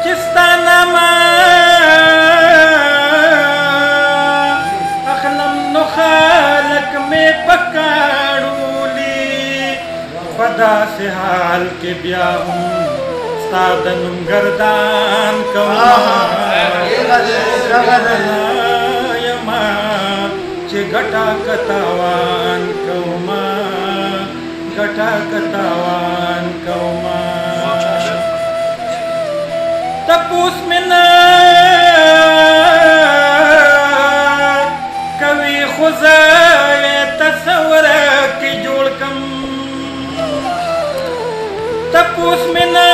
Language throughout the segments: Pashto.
چستانا ما اخلم نو خالق میں پکاڑولی خدا سے حال کے بیا ہوں ستادنم گردان کما یما چه گٹا کتاوان کوما گٹا کتاوان کوما تپوس منا کوي خزای تصور کی جوړ کم تپوس منا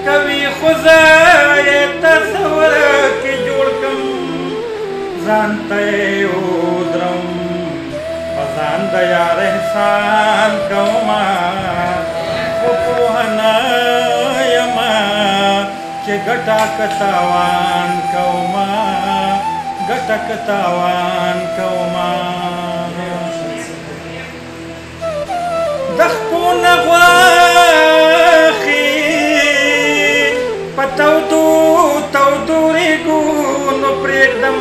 کوي خزای تصور کی جوړ کم ځانته ودرم ځان د یار احسان کوما che gata katawan kauma gata katawan kauma dakhpuna wahi pataudu taudurigu no predam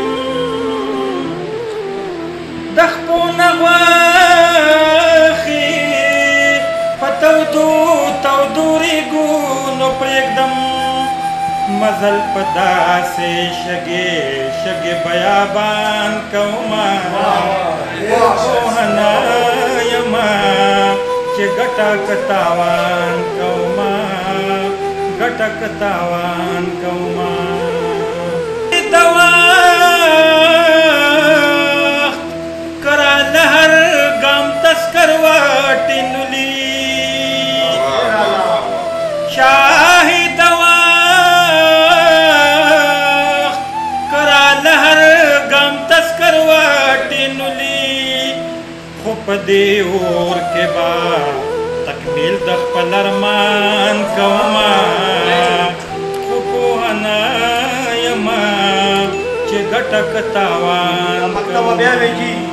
dakhpuna wahi pataudu taudurigu no predam مزل پدا سے شگے بیابان کوما کوہنا یما چه گٹا کتاوان کوما گٹا کتاوان کوما دوا کرا لہر گام تسکر واٹی نلی شاہی دوا پدی اور کے بعد تکمیل دخ پلرمان کوما خوبوہنا یما چه گٹک تاوان کوما